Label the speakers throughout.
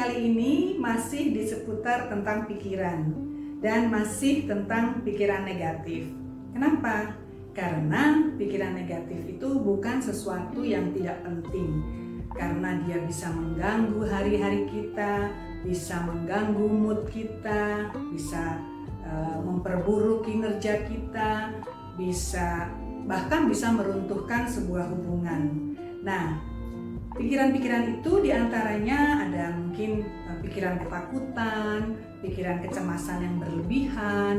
Speaker 1: kali ini masih di seputar tentang pikiran dan masih tentang pikiran negatif. Kenapa? Karena pikiran negatif itu bukan sesuatu yang tidak penting, karena dia bisa mengganggu hari-hari kita, bisa mengganggu mood kita, bisa memperburuk kinerja kita, bahkan bisa meruntuhkan sebuah hubungan. Nah, pikiran-pikiran itu diantaranya ada mungkin pikiran ketakutan, pikiran kecemasan yang berlebihan,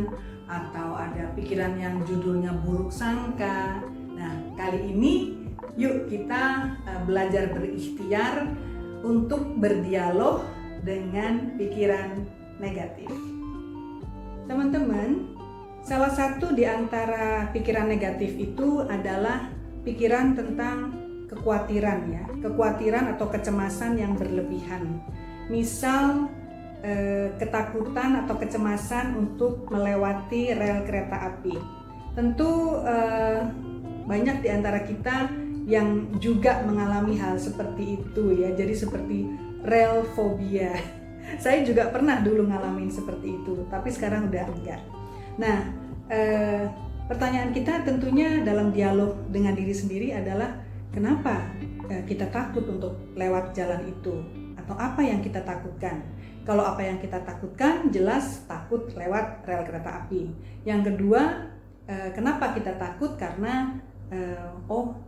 Speaker 1: atau ada pikiran yang judulnya buruk sangka. Nah, kali ini yuk kita belajar berikhtiar untuk berdialog dengan pikiran negatif. Teman-teman, salah satu di antara pikiran negatif itu adalah pikiran tentang kekhawatiran ya, kekhawatiran atau kecemasan yang berlebihan. Misal ketakutan atau kecemasan untuk melewati rel kereta api. Tentu banyak di antara kita yang juga mengalami hal seperti itu ya. Jadi seperti rel fobia. Saya juga pernah dulu ngalamin seperti itu, tapi sekarang udah enggak. Nah, pertanyaan kita tentunya dalam dialog dengan diri sendiri adalah kenapa kita takut untuk lewat jalan itu? Atau apa yang kita takutkan? Kalau apa yang kita takutkan jelas takut lewat rel kereta api. Yang kedua, kenapa kita takut? Karena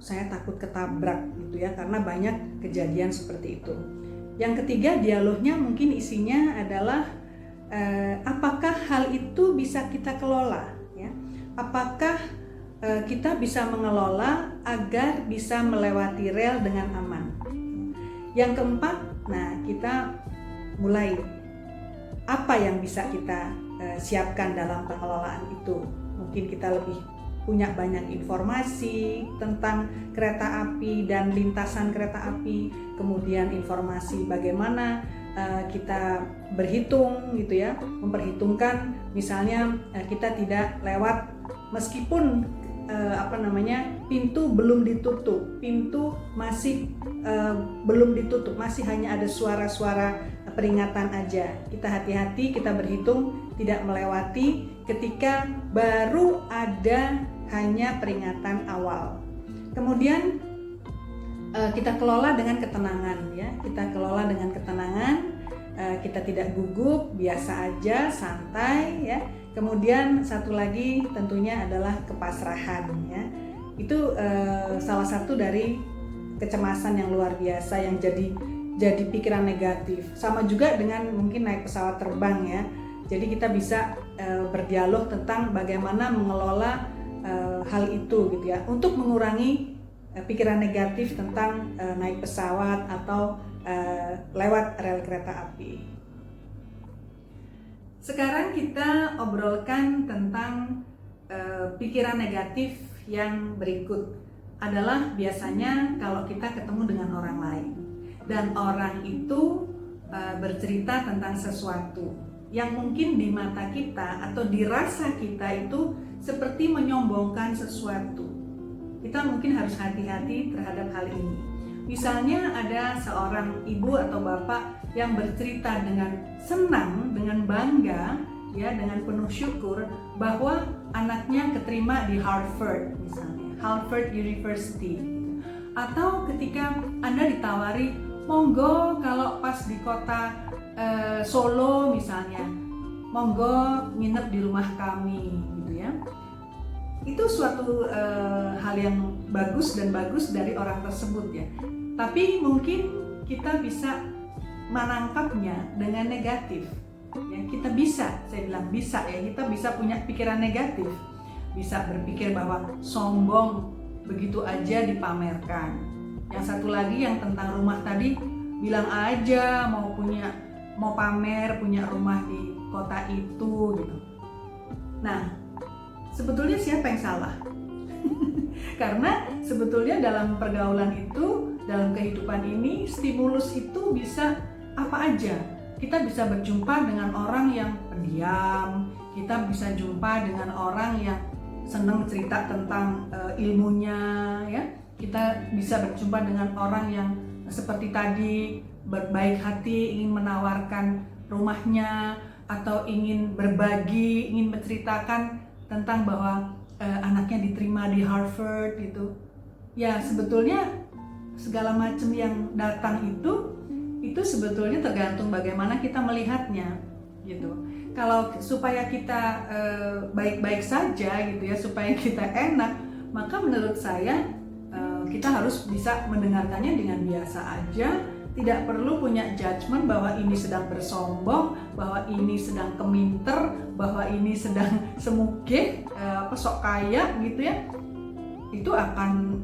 Speaker 1: saya takut ketabrak gitu ya, karena banyak kejadian seperti itu. Yang ketiga, dialognya mungkin isinya adalah apakah hal itu bisa kita kelola ya? Apakah kita bisa mengelola agar bisa melewati rel dengan aman? Yang keempat, nah kita mulai apa yang bisa kita siapkan dalam pengelolaan itu. Mungkin kita lebih punya banyak informasi tentang kereta api dan lintasan kereta api, kemudian informasi bagaimana kita berhitung gitu ya, memperhitungkan misalnya kita tidak lewat meskipun pintu belum ditutup, pintu masih belum ditutup, masih hanya ada suara-suara peringatan aja. Kita hati-hati, kita berhitung tidak melewati ketika baru ada hanya peringatan awal. Kemudian kita kelola dengan ketenangan ya, kita kelola dengan ketenangan, kita tidak gugup, biasa aja, santai ya. Kemudian satu lagi tentunya adalah kepasrahan ya. Itu salah satu dari kecemasan yang luar biasa yang jadi pikiran negatif. Sama juga dengan mungkin naik pesawat terbang ya. Jadi kita bisa berdialog tentang bagaimana mengelola hal itu gitu ya, untuk mengurangi pikiran negatif tentang naik pesawat atau lewat rel kereta api. Sekarang kita obrolkan tentang pikiran negatif yang berikut. Adalah biasanya kalau kita ketemu dengan orang lain dan orang itu bercerita tentang sesuatu yang mungkin di mata kita atau dirasa kita itu seperti menyombongkan sesuatu. Kita mungkin harus hati-hati terhadap hal ini. Misalnya ada seorang ibu atau bapak yang bercerita dengan senang, dengan bangga, ya, dengan penuh syukur bahwa anaknya keterima di Harvard misalnya, Harvard University. Atau ketika Anda ditawari, monggo kalau pas di kota Solo misalnya, monggo nginep di rumah kami gitu ya. Itu suatu hal yang bagus dari orang tersebut ya. Tapi mungkin kita bisa menangkapnya dengan negatif. Ya, kita bisa, saya bilang bisa ya, kita bisa punya pikiran negatif. Bisa berpikir bahwa sombong begitu aja dipamerkan. Yang satu lagi yang tentang rumah tadi, bilang aja mau pamer punya rumah di kota itu gitu. Nah, sebetulnya siapa yang salah? Karena sebetulnya dalam pergaulan itu, dalam kehidupan ini, stimulus itu bisa apa aja. Kita bisa berjumpa dengan orang yang pendiam, kita bisa jumpa dengan orang yang senang cerita tentang ilmunya ya. Kita bisa berjumpa dengan orang yang seperti tadi, berbaik hati, ingin menawarkan rumahnya, atau ingin berbagi, ingin menceritakan tentang bahwa anaknya diterima di Harvard gitu. Ya sebetulnya segala macam yang datang itu sebetulnya tergantung bagaimana kita melihatnya gitu. Kalau supaya kita baik-baik saja gitu ya, supaya kita enak, maka menurut saya kita harus bisa mendengarkannya dengan biasa aja, tidak perlu punya judgement bahwa ini sedang bersombong, bahwa ini sedang keminter, bahwa ini sedang semugih, sok kaya gitu ya. Itu akan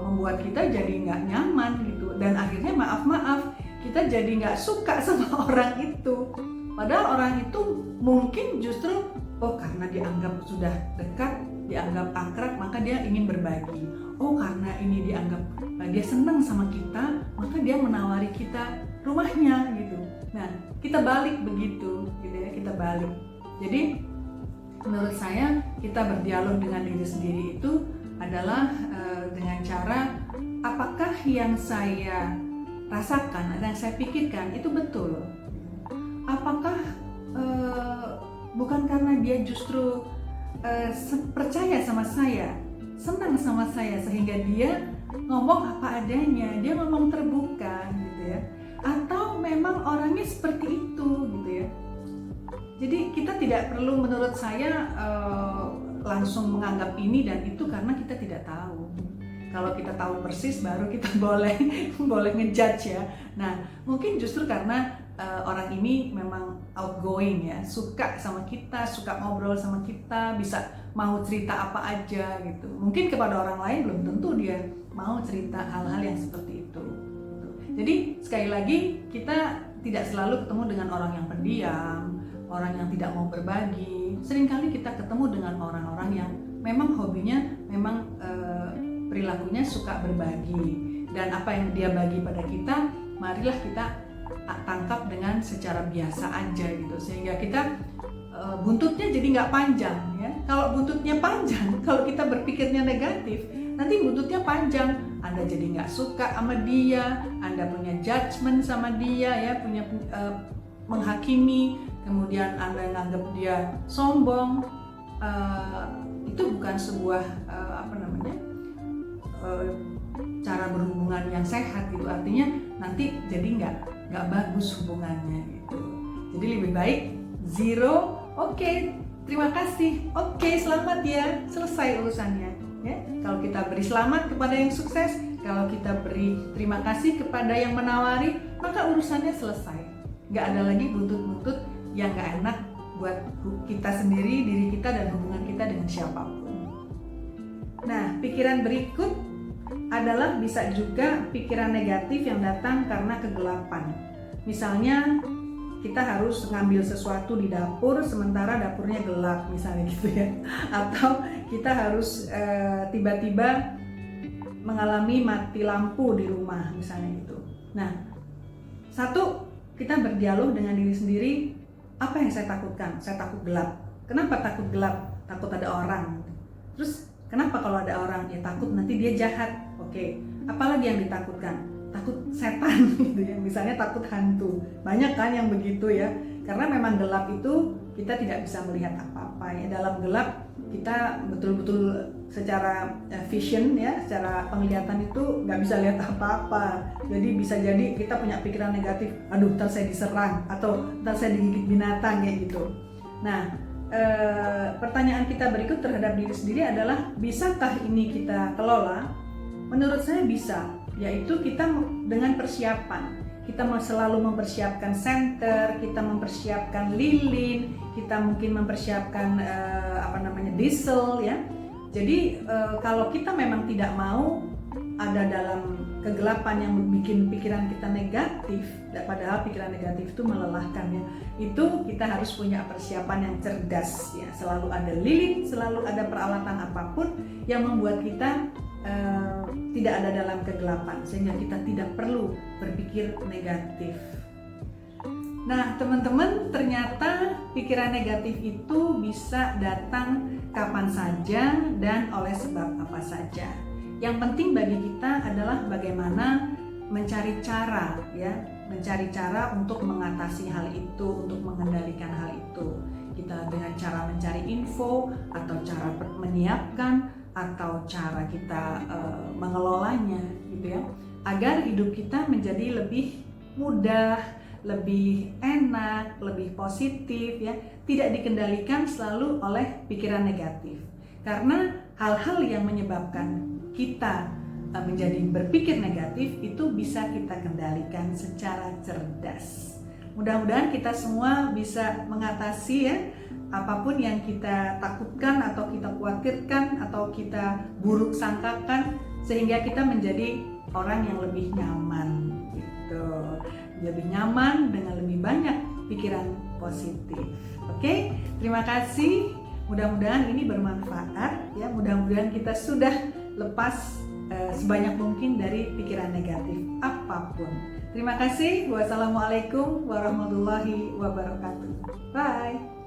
Speaker 1: membuat kita jadi nggak nyaman gitu, dan akhirnya maaf kita jadi nggak suka sama orang itu. Padahal orang itu mungkin justru karena dianggap sudah dekat, dianggap akrab, maka dia ingin berbagi. Karena ini dianggap dia senang sama kita, maka dia menawari kita rumahnya gitu. Nah, kita balik begitu gitu ya, kita balik. Jadi menurut saya kita berdialog dengan diri sendiri itu adalah dengan cara apakah yang saya rasakan, yang saya pikirkan itu betul. Apakah bukan karena dia justru percaya sama saya, senang sama saya, sehingga dia ngomong apa adanya, dia ngomong terbuka gitu ya, atau memang orangnya seperti itu gitu ya. Jadi kita tidak perlu, menurut saya, langsung menganggap ini dan itu karena kita tidak tahu. Kalau kita tahu persis baru kita boleh ngejudge ya. Nah, mungkin justru karena orang ini memang outgoing ya, suka sama kita, suka ngobrol sama kita, bisa mau cerita apa aja gitu. Mungkin kepada orang lain belum tentu dia mau cerita hal-hal yang seperti itu. Jadi sekali lagi kita tidak selalu ketemu dengan orang yang pendiam, orang yang tidak mau berbagi. Seringkali kita ketemu dengan orang-orang yang memang hobinya, memang perilakunya suka berbagi, dan apa yang dia bagi pada kita, marilah kita tangkap dengan secara biasa aja gitu, sehingga kita buntutnya jadi nggak panjang ya. Kalau buntutnya panjang, kalau kita berpikirnya negatif, nanti buntutnya panjang, Anda jadi nggak suka sama dia, Anda punya judgement sama dia ya, punya menghakimi, kemudian Anda nganggap dia sombong. Itu bukan sebuah cara berhubungan yang sehat gitu. Artinya nanti jadi nggak bagus hubungannya gitu. Jadi lebih baik zero, oke, terima kasih, oke, selamat ya, selesai urusannya ya. Kalau kita beri selamat kepada yang sukses, kalau kita beri terima kasih kepada yang menawari, maka urusannya selesai. Nggak ada lagi buntut-buntut yang nggak enak buat kita sendiri, diri kita, dan hubungan kita dengan siapapun. Nah, pikiran berikut adalah bisa juga pikiran negatif yang datang karena kegelapan. Misalnya kita harus ngambil sesuatu di dapur sementara dapurnya gelap misalnya gitu ya. Atau kita harus tiba-tiba mengalami mati lampu di rumah misalnya gitu. Nah, satu, kita berdialog dengan diri sendiri, apa yang saya takutkan? Saya takut gelap. Kenapa takut gelap? Takut ada orang. Terus kenapa kalau ada orang? Ya takut nanti dia jahat. Oke, apalagi yang ditakutkan? Takut setan gitu ya, misalnya takut hantu. Banyak kan yang begitu ya, karena memang gelap itu kita tidak bisa melihat apa-apa ya. Dalam gelap kita betul-betul secara vision ya, secara penglihatan itu nggak bisa lihat apa-apa. Jadi bisa jadi kita punya pikiran negatif, aduh ntar saya diserang, atau ntar saya digigit binatang ya gitu. Nah, pertanyaan kita berikut terhadap diri sendiri adalah, bisakah ini kita kelola? Menurut saya bisa, yaitu kita dengan persiapan. Kita selalu mempersiapkan senter, kita mempersiapkan lilin, kita mungkin mempersiapkan diesel ya. Jadi kalau kita memang tidak mau ada dalam kegelapan yang bikin pikiran kita negatif, padahal pikiran negatif itu melelahkan ya, itu kita harus punya persiapan yang cerdas ya. Selalu ada lilin, selalu ada peralatan apapun yang membuat kita tidak ada dalam kegelapan, sehingga kita tidak perlu berpikir negatif. Nah teman-teman, ternyata pikiran negatif itu bisa datang kapan saja dan oleh sebab apa saja. Yang penting bagi kita adalah bagaimana mencari cara ya, mencari cara untuk mengatasi hal itu, untuk mengendalikan hal itu. Kita dengan cara mencari info atau cara menyiapkan atau cara kita mengelolanya gitu ya, agar hidup kita menjadi lebih mudah, lebih enak, lebih positif ya, tidak dikendalikan selalu oleh pikiran negatif. Karena hal-hal yang menyebabkan kita menjadi berpikir negatif itu bisa kita kendalikan secara cerdas. Mudah-mudahan kita semua bisa mengatasi ya apapun yang kita takutkan atau kita khawatirkan atau kita buruk sangkakan, sehingga kita menjadi orang yang lebih nyaman gitu. Lebih nyaman dengan lebih banyak pikiran positif. Oke, terima kasih. Mudah-mudahan ini bermanfaat ya. Mudah-mudahan kita sudah lepas sebanyak mungkin dari pikiran negatif apapun. Terima kasih. Wassalamualaikum warahmatullahi wabarakatuh. Bye.